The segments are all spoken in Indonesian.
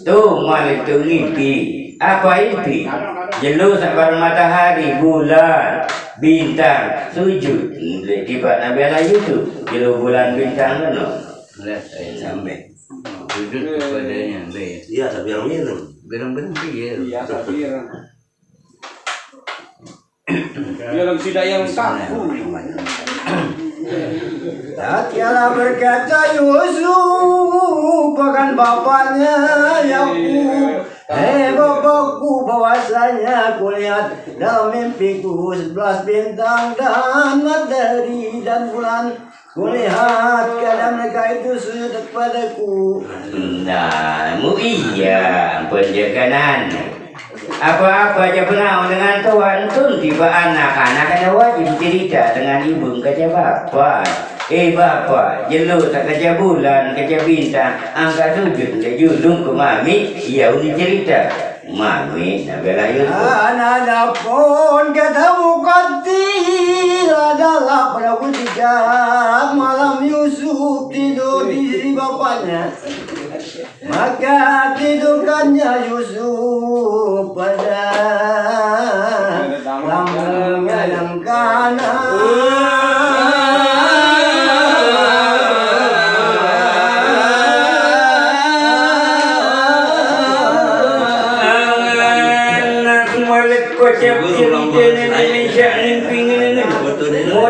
Tuh mal itu mimpi. Apa mimpi? Jelus sabar matahari, bulan, bintang, sujud. Tiba Nabi Allah Yusuf. Jelus bulan bintang kan? Lihat saya sampai sujud kepadanya. Iya, tapi yang minum. Gerang-gerang dia. Iya, tapi yang tidak yang kaku. Tatkala berkata Yusuf akan bapaknya Yakub, bapakku, bahwasanya kulihat dalam mimpiku 11 bintang dan matahari dan bulan. Kulihat kadang mereka itu sujud kepadaku. Nah, iya penjaganan. Apa-apa aja pernah dengan Tuhan tun tiba anak-anak ada wajib cerita dengan ibu kerja bapak. Bapak, jelus tak kerja bulan, kerja bintang, angkat sujud, julung ke mami, ia uni cerita. Mami, Nabilah Yusuf. Anak pun ketemu katil adalah pada ketika malam Yusuf tidur di sisi bapaknya. Maka tidurkannya Yusuf pada lambungnya yang kanan.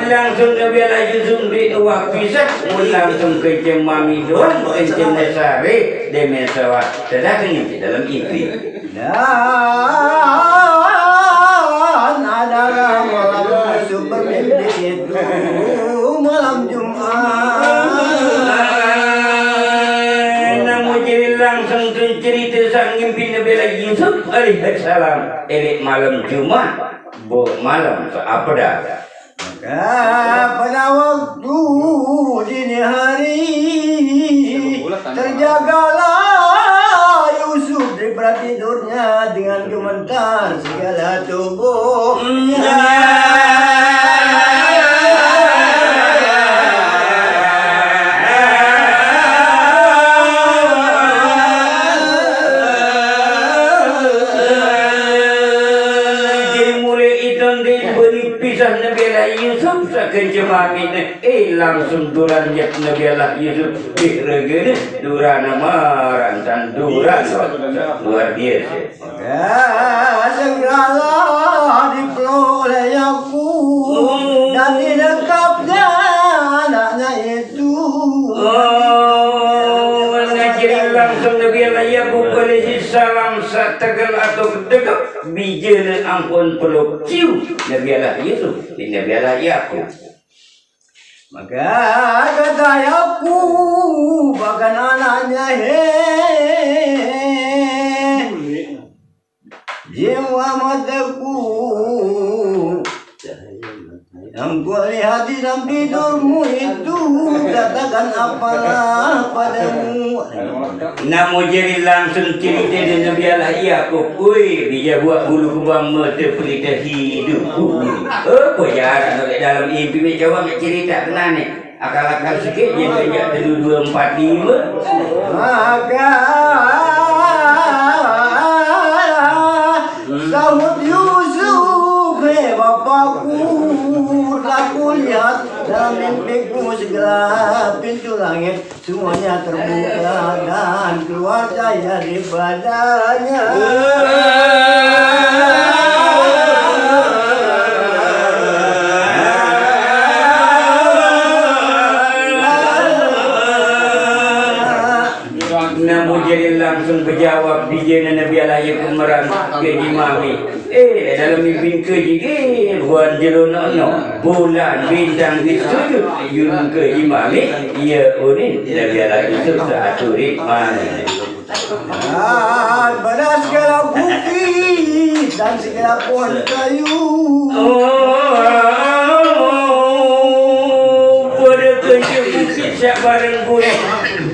Langsung Nabi Allah Yusuf di uang pisah, langsung ke Mami doang, ke Nasari, demi sawah. Sedang ini dalam mimpi. Dan adalah malam Yusuf bermimpi itu malam Jumat. Namun jadi langsung cerita sang mimpi Nabi Allah Yusuf alaihissalam. Elik malam Jumat, malam apa dah? Pada waktu dini hari terjagalah Yusuf daripada tidurnya dengan gemetar segala tubuhnya. Kejemamin langsung duran yak Nabi Allah Yusuf diregene duran marantan duran luar biasa. Segeralah dipeluk oleh Yakub dan didekapnya anaknya itu. Ngajarin langsung Nabi Allah Yakub alaihi salam sategal atau dekap bijana ampun peluk cium Nabi Allah Yusuf di Nabi Allah Yakub. Maka kata Yakub bahkan anaknya jiwa mataku yang kulihat di dalam tidurmu itu katakan apalah padamu. Namun jadi langsung cerita dari Nabi Allah Yakub, dia buat bulu kubang mata pelita hidup. Apa jarak dalam mimpi coba cerita kena ni. Akal-akal sikit je sejak 245. Maka sahut Yusuf, bapakku, telah kulihat dalam mimpiku segala pintu langit semuanya terbuka dan keluar cahaya di badannya. Namun jadi langsung berjawab bijana Nabi Allah Yakub merang ke Mami. Dalam mimpi ke buat jelonono bulan bintang disujud yun ke Mami. Ia unin Nabi Allah Yusuf seaturit Mami. Pada segala bukit dan segala pohon kayu. Pada kerja bukit siap bareng boleh.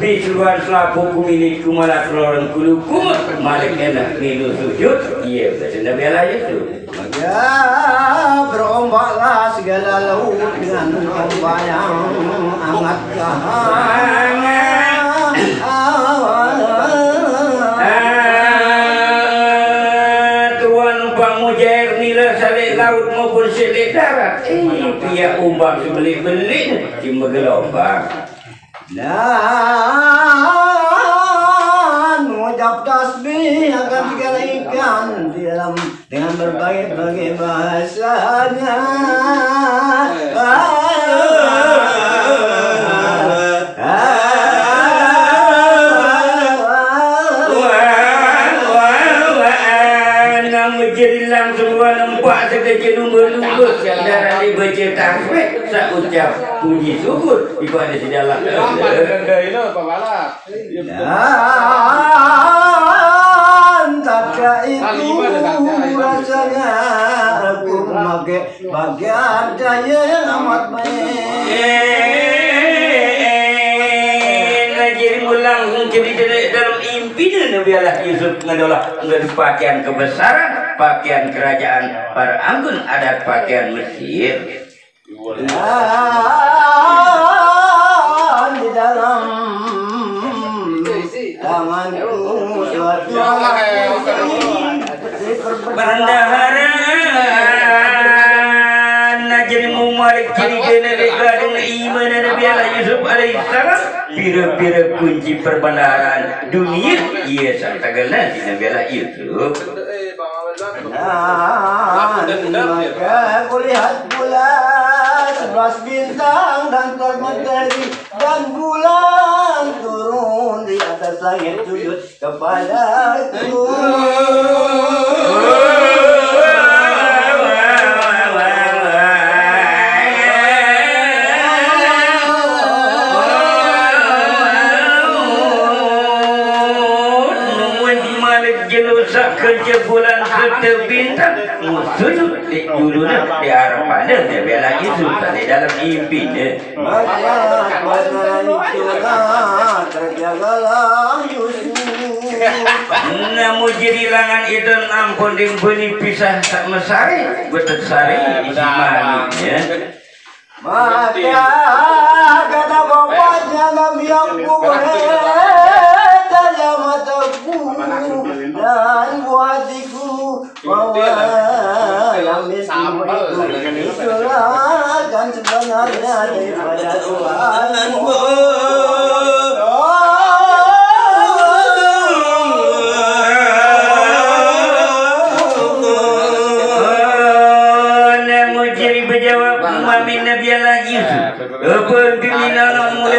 Bisuan selapu kumilik kumalat lorong kulu kumat malik enak minum sujud. Ia berkata Nabi Allah Yusuf. Maka berombaklah segala laut dengan ombak yang amat hangat. laut maupun sedik darat. Pihak umbang sebeli-beli di menggelombang. Dan mengucap tasbih akan segala ikan di dalam dengan berbagai bahasanya. Jadilah semua lempak sekecil lumba-lumba yang darah dibaca tasbih seucap puji syukur ibadah di dalam dan tak itu rasanya aku memakai bagian daya yang amat jadi mulang jadi dalam impian Nabi Allah Yusuf adalah pakaian kebesaran, pakaian kerajaan para anggun adat pakaian Mesir. Di dalam tanganku suatu Berendaharan jadi mumalik jadi generika dengan iman Nabi Allah Yusuf alaihissalam pira-pira kunci perbendaharaan dunia ia santagalna di Nabi Allah Yusuf. Maka kulihat bulan 11 bintang dan matahari dan bulan turun di atas langit sujud kepadaku. Kerja bulan serta bintang sujud di dulunya di harapannya dia bela Yusuf di dalam impinya. Maka pada itulah terjagalah Yusuf. Namun jadi langan itu ampun yang beli pisah tak mesari betul sari isi manisnya. Maka kata bapaknya Nabi Yakub, daya mataku dan buatiku bahwa yang miskin itulah kan sebenarnya daripada Tuhanmu.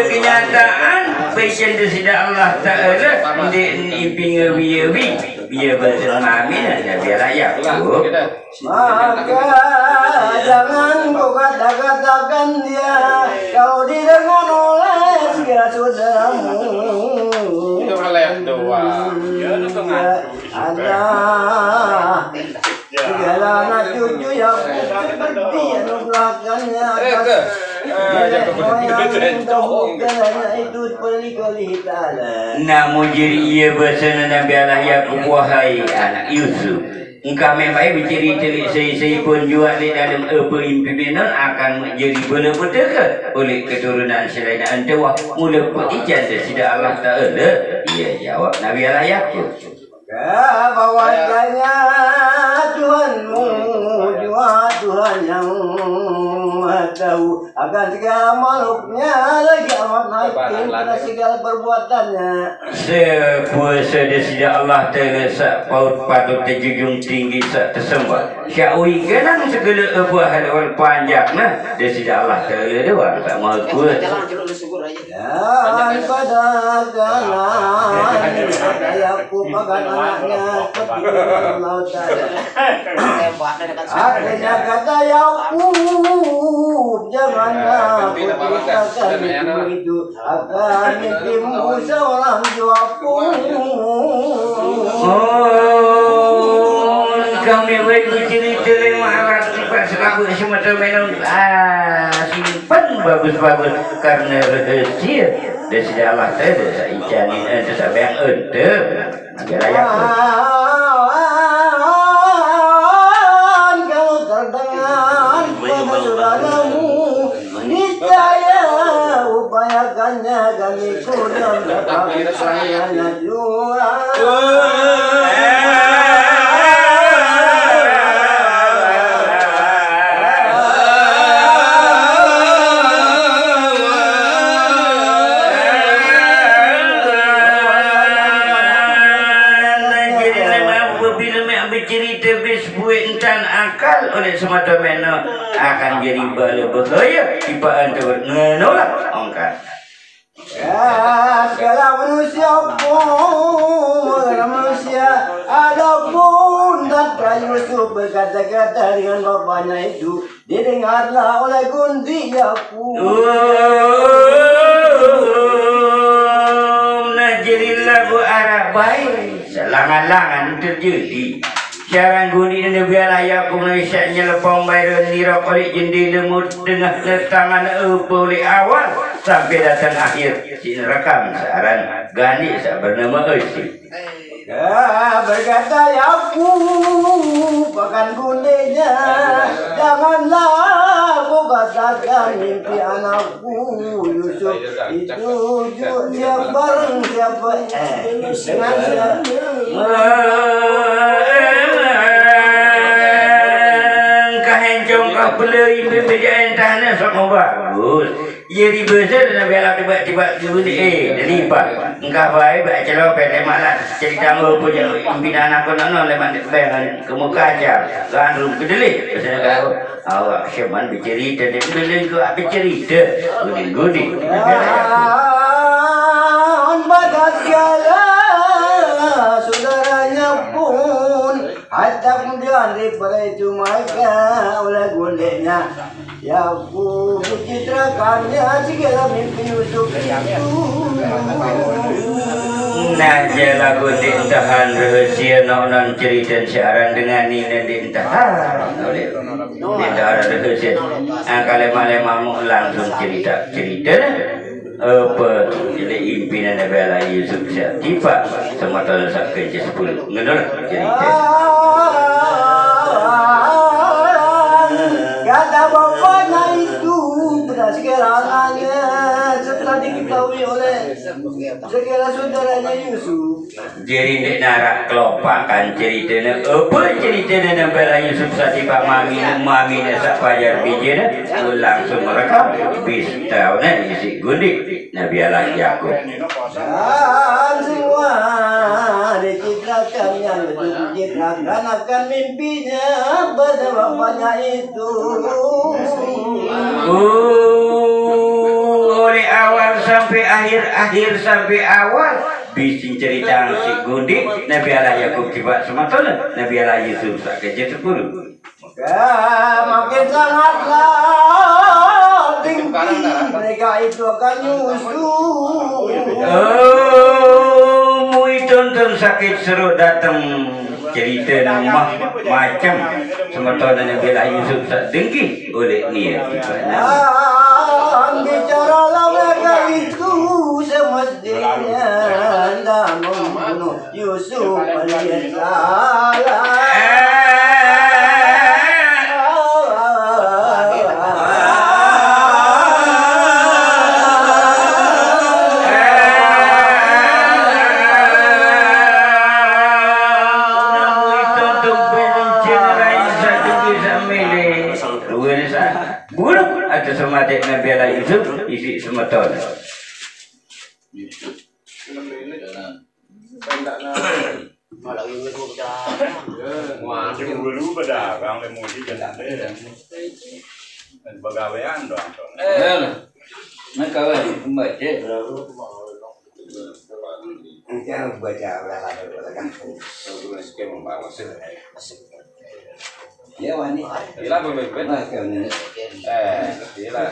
Kenyataan passion tidak Allah Ta'ala di imping wiwi biar bersermamin dan biar Yakub. Maka jangan kau kata-katakan dia kau didengar oleh segala saudaramu. Itu melek doang. Ada segala anak cucu yang seperti anugerahkannya atas namun jadi ia bersama Nabi Allah Yakub wahai anak Yusuf engkau memang berciri-ciri saya pun juga di dalam apa impian akan menjadi benar-benar ke oleh keturunan selain anda mula perijan tidak Allah Ta'ala ia jawab Nabi Allah Yakub bahwasanya Tuhanmu juga Tuhan yang tahu akan segala makhluknya lagi amat hakim pada segala perbuatannya. Sepuasa tidak Allah Ta'ala paut patut terjunjung tinggi tersembah. Sya'ui kenang segala apa hal panjangnya dan tidak Allah Ta'ala doang tak mahu kuat. Dan pada jalan Yakub akan anaknya seperti Allah Ta'ala. Akhirnya kata Yakub, janganlah putuskan itu akan ditimu seorang jawabku. Kami bercerita lima sifat selaku semacam minum simpan bagus-bagus karena rahasia dan sudah Allah Ta'ala saya icanin ada sampai yang ada agar Yakub. Kalau terdengar pada saudaramu niscaya upayakannya kami kurang dapat sayangnya juga. bercerita bisbuat entan akal oleh semata mena akan jadi bala bahaya tipaan nolak angkat. Ya, segala manusia pun, manusia ada pun tak Yusuf berkata-kata dengan bapaknya itu didengarlah oleh Gundi aku. Nah jadi lagu Arab baik, selangan-langan terjadi. Sekarang Gundi dan biarlah aku mengisahnya lepong bayar nira kolik jendela tengah tangan boleh awal sampai datang akhir si rekam searan Gani bernama Esi. Ya, berkata aku bahkan Gundinya, janganlah aku katakan mimpi anakku Yusuf itu siapa bareng siapa dengan siapa. Pelai pembejaan tanah sama bagus. Jadi besar dan biarlah tiba-tiba Gundi dari apa? Engkau baik baik celok pada malam cerita apa je impian aku nak lemak bayangan kemuka aja. Gandum kedelik. Biasanya kau awak siaman bercerita dan kedelik kau apa cerita? Gundi. Badat segala saudaranya pun hatta kemudian daripada itu mereka oleh Gundinya ya aku mencitrakannya segala mimpi Yusuf itu. Nah jelah Gundi entahan rahasia non cerita siaran dengan ini entahan oleh entahan rahasia kalau mau langsung cerita apa jadi impian Nabi Yusuf tiba semata sak kerja 10 ngenor cerita kata bapaknya itu beras segalanya setelah diketahui oleh segala saudaranya Yusuf. jadi nek narak kelopakan ceritanya apa ceritanya Nabi Yusuf tiba mami sak pajar bijena langsung merekam pistau isi Gundi Nabi Allah Yakub. Dan semua dicitrakan yang dicitrakan akan mimpinya pada bapaknya itu. Oleh awal sampai akhir sampai awal bising cerita si Gundi Nabi Allah Yakub tiba sematona Nabi Allah Yusuf sak kerja 10. Maka makin sangatlah tinggi mereka itu akan nyusul. Mui tonton sakit seru datang cerita nama macam sematona Nabi Allah Yusuf sak dengki oleh niat Bicaralah mereka itu semestinya dan membunuh Yusuf alias salah. Atau sematik Nabi Allah Yusuf isi semeton. Dulu pedagang lemudi jalan dan pegawaian doang. Mereka membaca. Jangan baca ya wani. Gila bebek. Gila.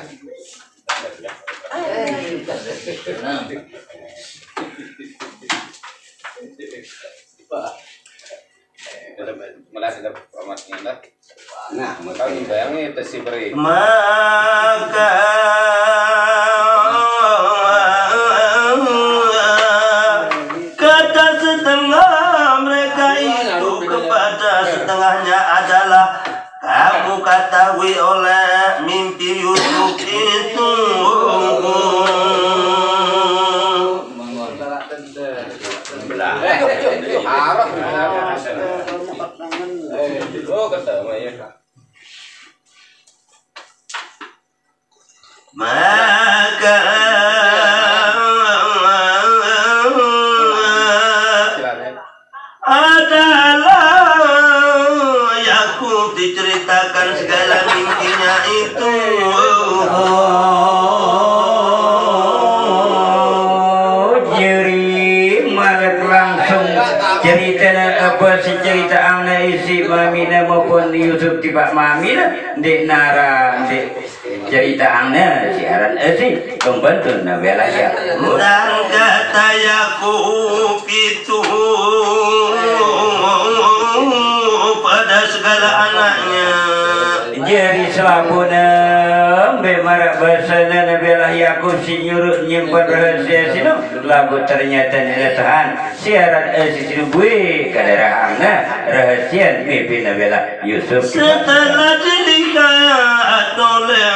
Malah sudah formatnya dah. Nah, Kau bayangin itu si beri. Maka kata setengah mereka itu kepada setengahnya adalah kamu ketahui oleh mimpi Yusuf itu. Oh ketemu ya. Maka adalah mamina maupun Yusuf tiba mamina di nara di ceritaannya siaran sih pembantu bela ya. Dan kata Yakub itu pada segala anaknya. Jadi selapuna bemara bahasana bela Yakub si nyuruh nyimpan rahasia sino lagu ternyata tahan siaran sini gue kadarahana rahasia mimpi bela Yusuf. Setelah dilihat oleh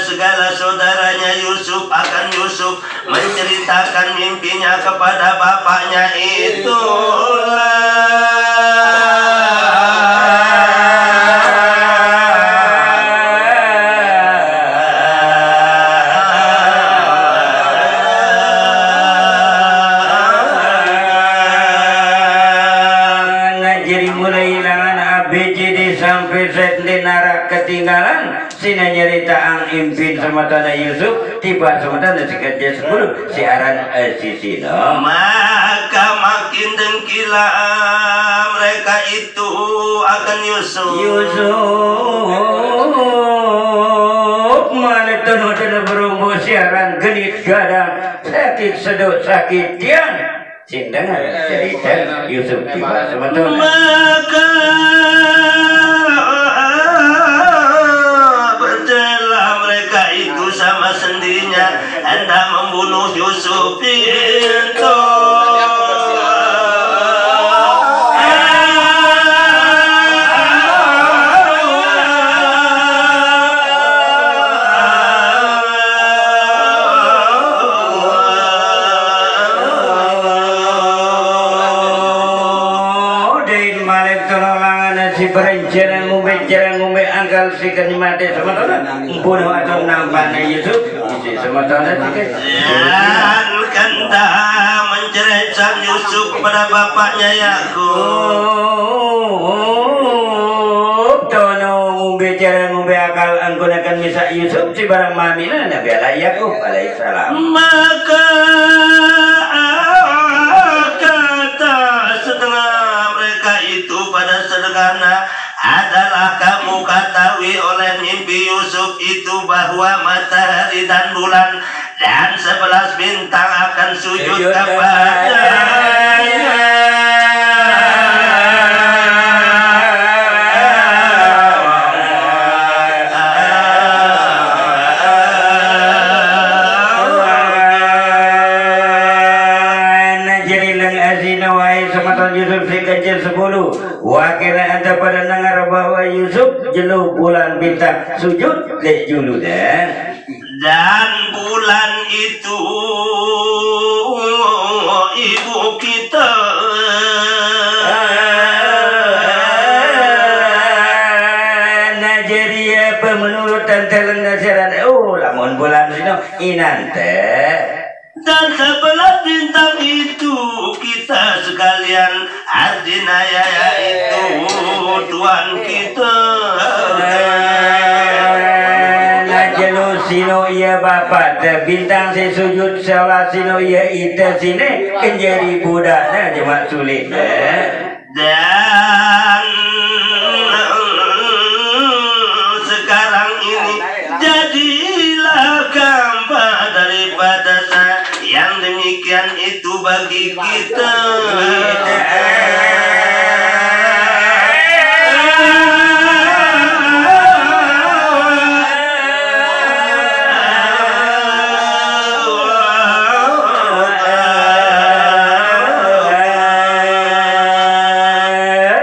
segala saudaranya Yusuf akan Yusuf menceritakan mimpinya kepada bapaknya ketinggalan sina nyerita ang impin sematana Yusuf tiba sematana sekerja 10 siaran sisino maka makin dengkilah mereka itu akan Yusuf mana tenu berumbu siaran genit gadang sakit sedut sakit tiang sindangan cerita Yusuf tiba sematana maka sama sendirinya hendak membunuh Yusuf itu. Berencana ngombe anggal si mati sementara bunuh atau nampaknya Yusuf sementara dan kanda menceraikan Yusuf kepada bapaknya Yakub tono ngombe akal anggunakan misak Yusuf si barang mamina Nabi Allah Yakub alaihissalam maka kata setengah mereka itu pada sederhana adalah kamu ketahui oleh mimpi Yusuf itu bahwa matahari dan bulan dan 11 bintang akan sujud kepadanya. Yusuf si kecil 10 wakilnya ada pada dengar bahwa Yusuf jelu bulan bintang sujud lek julu dan bulan itu ibu kita Nigeria menurut tantelan nasiran lamun bulan sino inante dan 11 bintang itu kita sekalian artinya yaitu Tuhan kita najelu sino iya bapak bintang si sujud salah sino iya ita sini kenjari budaknya cuma sulit dan sekarang ini jadilah gambar daripada yang demikian itu bagi kita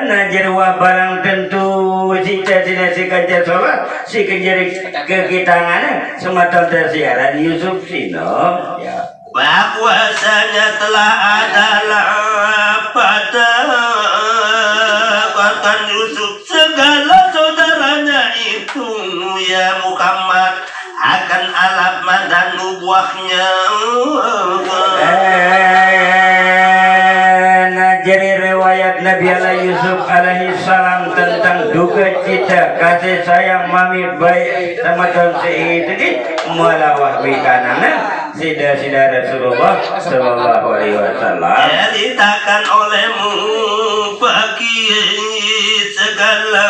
Najerwa barang tentu cita-cita si kajar sholat si kenjari kekitangannya semata tersiaran Yusuf sino ya bahwasanya telah adalah pada bahkan Yusuf segala saudaranya itu ya Muhammad akan alamat dan nubuahnya jadi riwayat Nabi Allah Yusuf alaihi salam tentang duka cita kasih sayang mami baik sama si itu mulawah bikanana sida Rasulullah sallallahu alaihi wasallam ceritakan olehmu bagi segala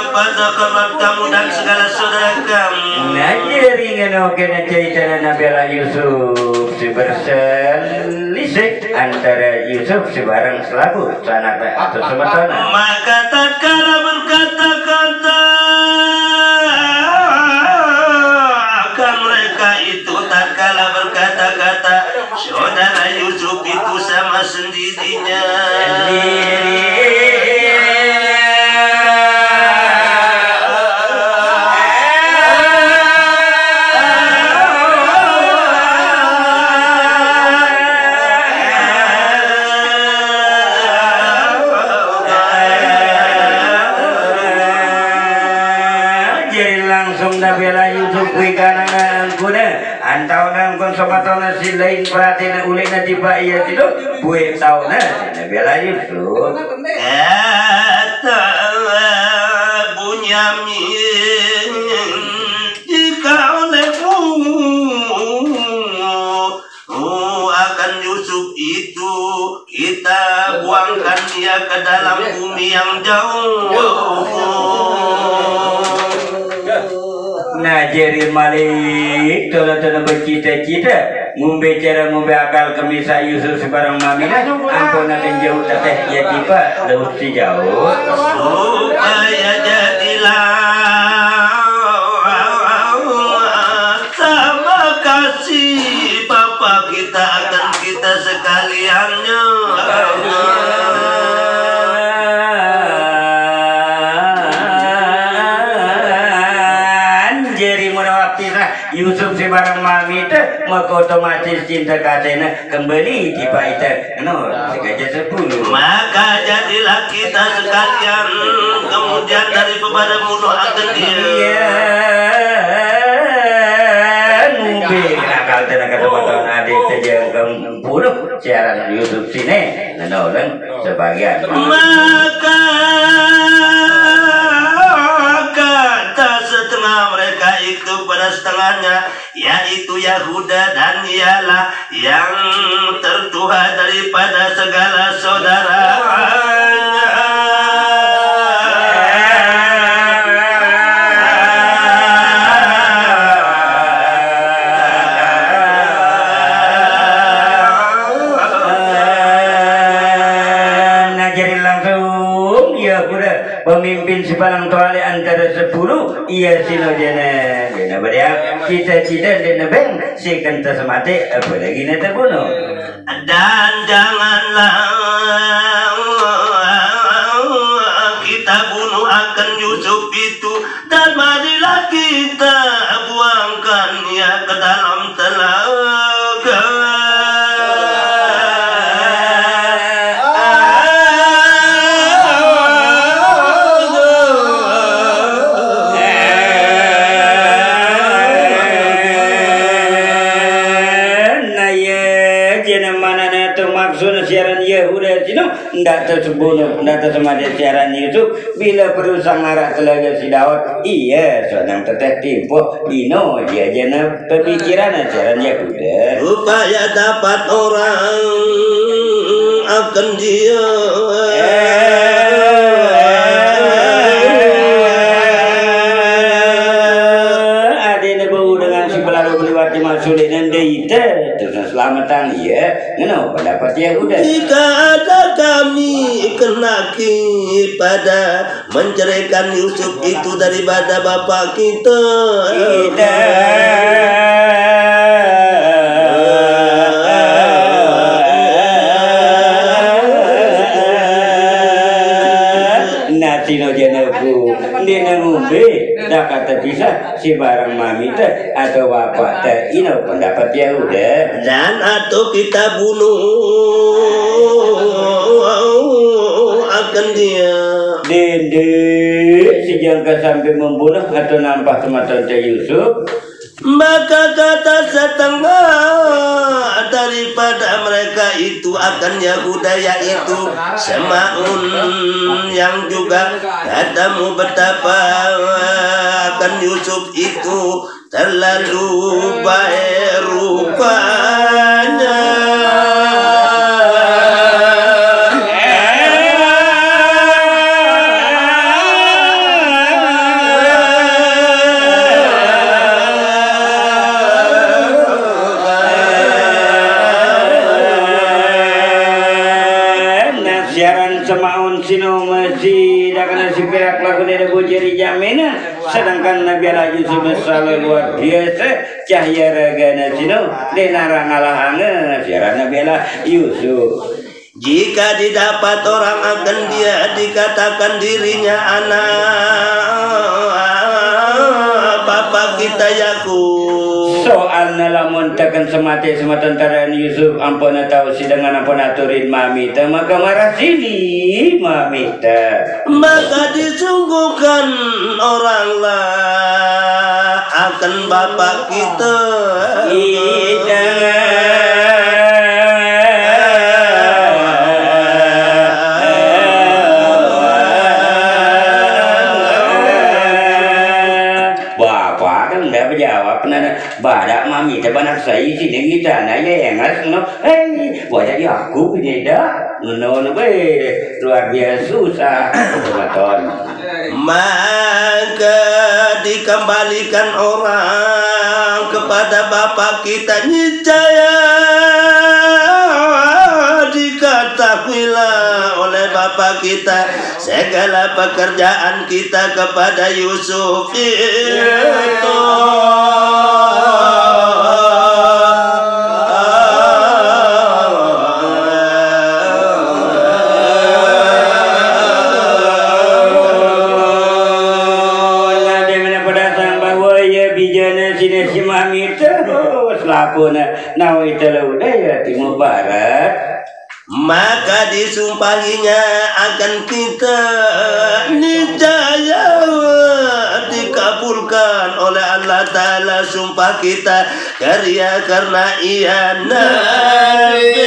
pada kabar kamu dan segala saudara kamu. Nah jadi oke cerita Nabila Yusuf si berselisih antara Yusuf si barang selaku sanak atau semetona. Maka tatkala berkata-kata akan mereka itu, tatkala berkata-kata saudara Yusuf itu sama sendirinya. Nabila Yusuf kui karangan guna antau nang konsomatona si lain perhatian ulena tiba iya tido bue tau na Nabila Yusuf kata Bunyamin jika olehmu akan Yusuf itu kita buangkan dia ke dalam bumi yang jauh. Nah jadi malik tola-tola bercita-cita ngumbe cara ngumbe akal kemisa Yusuf sebarang mamina ampun dan jauh teteh ya tiba lewat si jauh supaya jadilah sama kasih Papa kita akan kita sekaliannya. Yusuf si barang mami itu maka otomatis cinta kasihnya kembali tiba itu segaja 10 maka jadilah kita sekalian kemudian dari kepada musuh akan dia ngumbi akal tenaga teman-teman adik saja ke-10 siaran Yusuf sini orang sebagian maka setengah mereka itu pada setengahnya yaitu Yahuda dan ialah yang tertua daripada segala saudaranya. Pemimpin sepalang toale antara 10 iya sinojana dina beriak cita-cita dina beng si kenta semate apalagi na terbunuh dan janganlah kita bunuh akan Yusuf itu dan marilah kita buangkan ia ke dalam telaga. Ndak tersebut, ndak tersebut siaran Yusuf bila perlu sangarak telaga si Daud iya seorang teteh timpo dino dia jana pemikiran siaran Yahuda supaya dapat orang akan dia adanya bau dengan si pelaku melewati masuk dan deita terus selamatan iya ngono pendapat Yahuda jika ada kami kena pada menceraikan Yusuf itu daripada bapak kita Natino jenaku dina ngumbe dah kata bisa si barang mami teh atau bapak teh ino pendapat Yahuda dan atau kita bunuh akan dia dende sejangka sampai membunuh atau nampak semata Yusuf maka kata setengah daripada mereka itu akan Yahuda yaitu Semaun yang juga katamu betapa akan Yusuf itu terlalu baik rupanya anak lagu dari bujeri jamina, sedangkan Nabi Allah Yusuf selalu luar biasa cahaya ragana sino denara ngalahange siaran Nabi Allah Yusuf. Jika didapat orang akan dia dikatakan dirinya anak bapak kita Yakub. Soalnya lamun tekan semati sematantara Yusuf ampun tahu si dengan ampun aturin mamita maka marah sini mamita. Maka disungguhkan oranglah akan bapak kita. Badak mami tebanak saya sini kita nanya yang ngasih wajah aku punya dah nono luar biasa susah teman. Maka dikembalikan orang kepada bapak kita niscaya diketahuilah oleh bapak kita segala pekerjaan kita kepada Yusuf itu. Nah itu udah ya timur barat. Maka disumpahinya akan kita niscaya dikabulkan oleh Allah Ta'ala sumpah kita karena ia Nabi.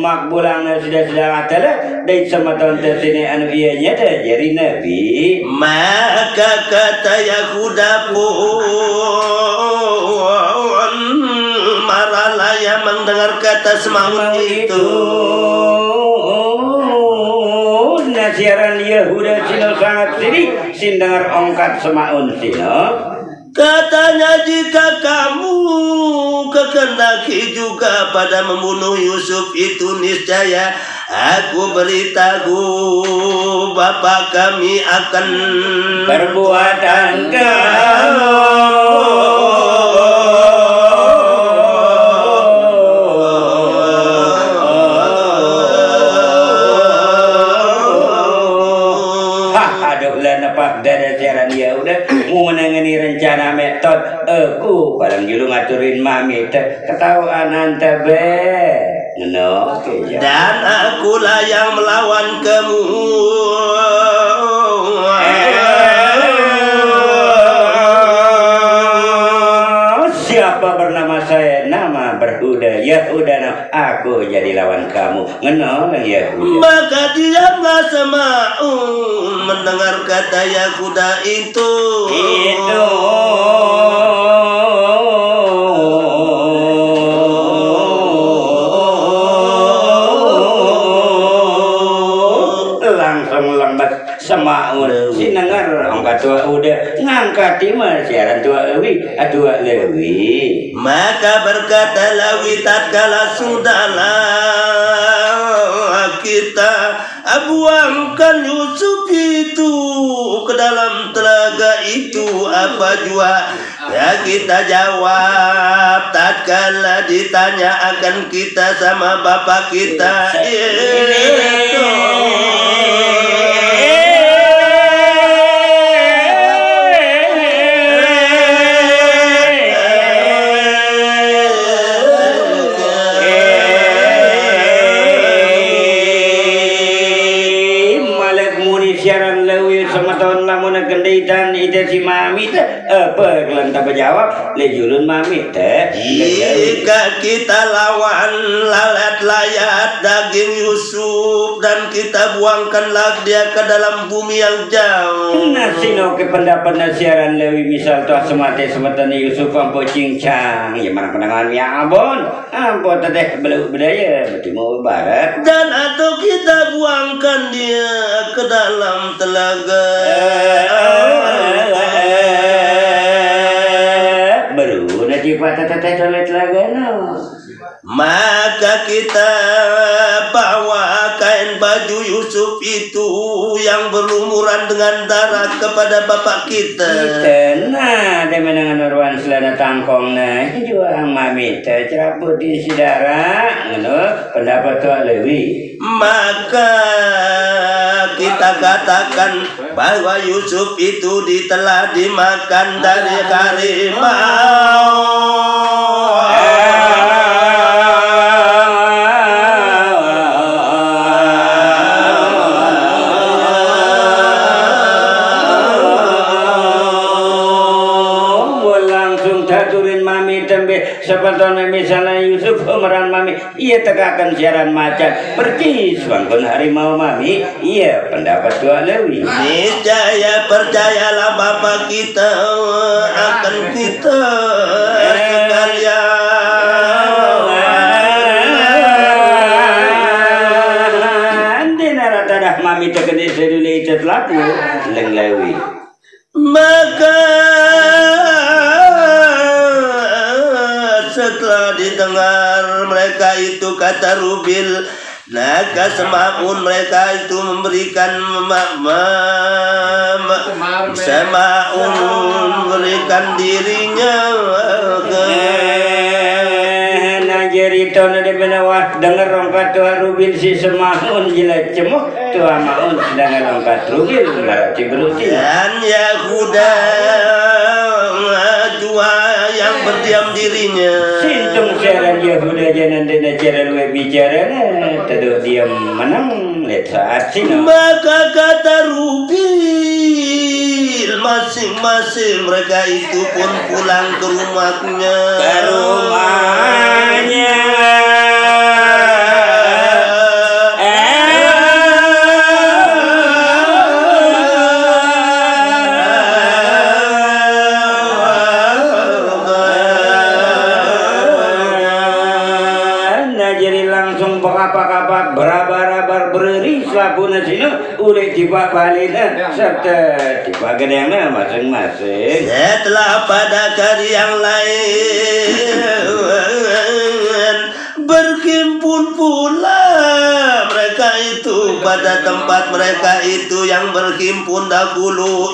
Makbulang sudah adalah dari sematan tersini anu ianya jadi nabi. Maka kata Yahuda pun marahlah yang mendengar kata semaut itu. Nasiharan Yahuda sino sangat sedih sindengar ongkat semaun sino. Katanya jika kamu kehendaki juga pada membunuh Yusuf itu niscaya aku beritahu bapak kami akan perbuatan kamu. Rencana metode aku paling julu ngaturin mami ketahuan anta be no, okay, dan akulah yang melawan kamu. Siapa bernama saya nama berhuda Yahuda aku jadi lawan kamu ngeno Yahuda. Maka diamlah Semaun mendengar kata Yahuda itu. Langsung lambat Semaun sinengar angkat tua udah ngangkat timah siaran tua ewi adua lewi. Maka berkata Lawi tatkala sudahlah kita buangkan Yusuf itu ke dalam telaga itu apa jua ya kita jawab tatkala ditanya akan kita sama bapak kita itu. itu si mami teh apa kelan tak jawab le julun mami teh jika kita lawan lalat layat daging Yusuf dan kita buangkanlah dia ke dalam bumi yang jauh. Nasino ke pendapat nasiaran lewi misal tuh semate sematane Yusuf ampo cincang ya mana penangan ya abon ampo teteh beluk bedaya timur barat Dan atau kita buangkan dia ke dalam telaga. baru nanti patah teteh toilet telaga no. Maka kita bawa kain baju Yusuf itu yang berlumuran dengan darah kepada bapak kita. Nah, dia menangan orwan selana tangkong nah, juang mami teh ceraputin si darah, ngono pendapat tuh lewi. Maka kita katakan bahwa Yusuf itu telah dimakan dari harimau. Seperti misalnya Yusuf pemeran mami ia tegakan siaran macan percis wangkon harimau mami iya pendapat tua lewi Niscaya percayalah bapak kita akan kita sekalian. Dinaratadah mami tekeni sedule icet laku leng lewi Maka setelah didengar mereka itu kata Rubil, naga Semaun mereka itu memberikan Semaun memberikan dirinya Najerito na de benawah dengar rongkat tua Rubil si Semaun jilat cemuk tua Maun sedang rongkat Rubil berarti berutin dan Yahuda dua yang berdiam dirinya. Sintung siaran Yahuda jangan dena cara luwe bicara na teduh diam menang lihat saat sini. Maka kata Rubil masing-masing mereka itu pun pulang ke rumahnya. Ke rumahnya. Apa-apa berabar-abar beri selapuna sini udah tiba balina serta tiba gedengnya masing-masing. Setelah pada kali yang lain berhimpun pula mereka itu pada tempat mereka itu yang berhimpun dahulu.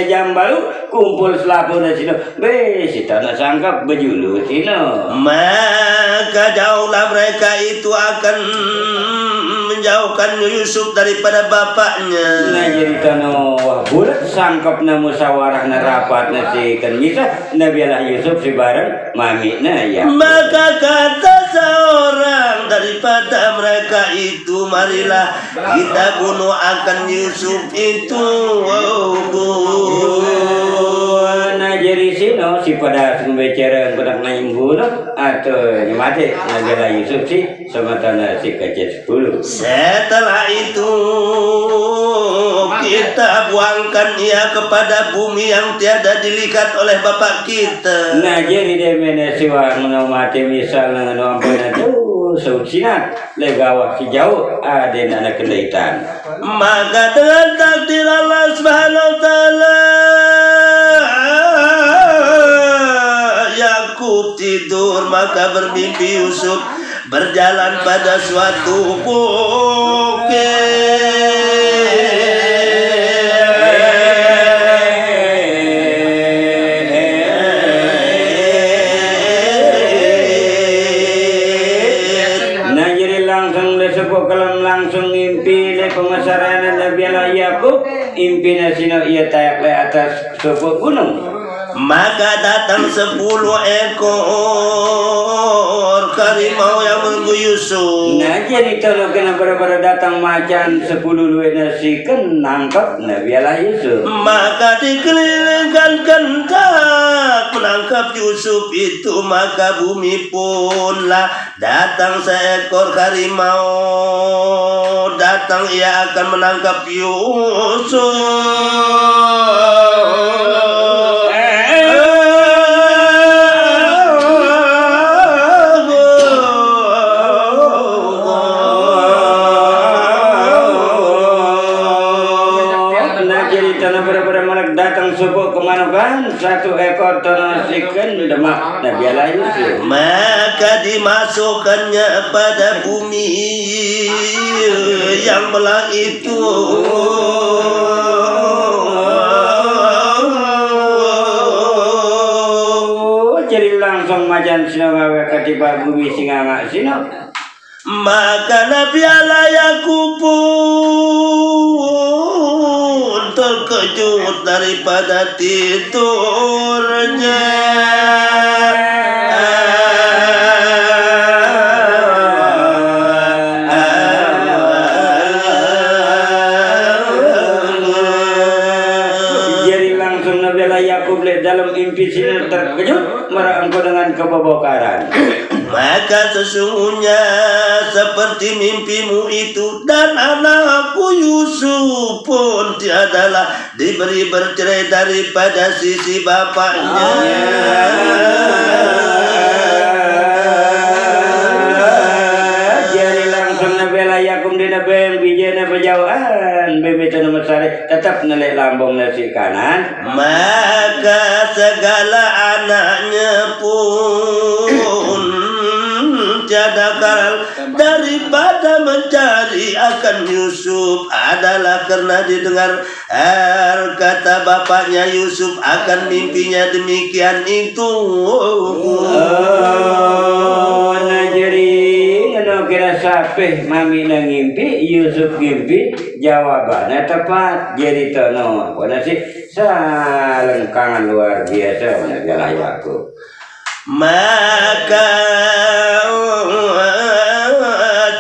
Jambalu kumpul selapuna sino be si tanah sangkap bejulu sino maka jauhlah mereka itu akan menjauhkan Yusuf daripada bapaknya. Nah jadi tanah wah bulat sangkap na musyawarah na rapat na si kan bisa nabialah Yusuf si bareng mami na ya maka kata seorang daripada mereka itu marilah kita bunuh akan Yusuf itu. Nah jadi sino si pada sembecereng benak naim bunuh atau nyemate nabialah Yusuf si sama tanah si kecil 10. Setelah itu kita buangkan ia kepada bumi yang tiada dilihat oleh bapak kita. Nah jadi dia menesiwa mati misalnya nombor itu saucinat legawah si jauh ada anak kendaitan. Maka dengan takdir Allah Subhanahu wa taala Yakub tidur maka bermimpi Yusuf berjalan pada suatu bukit. Langsung mimpi le pengasaranan Nabi Allah Yakub impina sino ia tayak le atas sebuah gunung. Maka datang 10 ekor harimau yang menunggu Yusuf. Nah jadi kalau kena bara-bara datang macan 10 luwe nasikan nangkap Nabilah Yusuf. Maka dikelilingkan kentak menangkap Yusuf itu, maka bumi punlah datang seekor harimau, datang ia akan menangkap Yusuf. Datang sebuah kemana kan 1 ekor nasikan demak Nabilah Yusuf. Maka dimasukkannya pada bumi yang belah itu. Jadi langsung macan sino gawe ketiba bumi singa ngak sino. Maka Nabilah Yakub pun terkejut daripada tidurnya. Jadi langsung Nabilah Yakub dalam mimpi sini terkejut marah engkau dengan kebobokaran. Maka sesungguhnya seperti mimpimu itu, dan anakku Yusuf pun tiadalah diberi bercerai daripada sisi bapaknya. Jadi langsung Nabilah Yakub dina bem bijana berjauhan bebeta nomor sare tetap nelek lambung nasi kanan. Maka segala anaknya pun tiada karal daripada mencari akan Yusuf, adalah karena didengar kata bapaknya Yusuf akan mimpinya demikian itu. Nah jadi ngono kira sapeh mami na ngimpi Yusuf ngimpi jawabannya tepat. Jadi tono pada sih salengkangan luar biasa Nabilah Yakub. Maka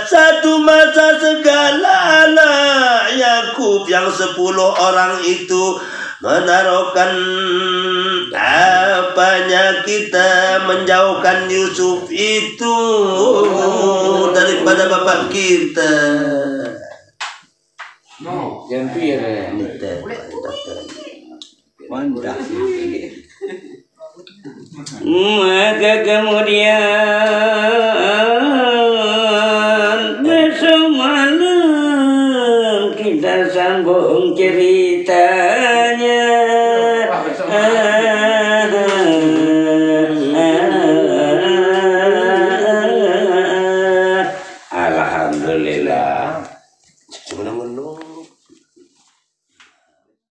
satu masa segala anak Yakub yang 10 orang itu menaruhkan apanya kita menjauhkan Yusuf itu daripada bapak kita. Jampir. Mantap. Maka kemudian semalam kita sambung ceritanya. Alhamdulillah.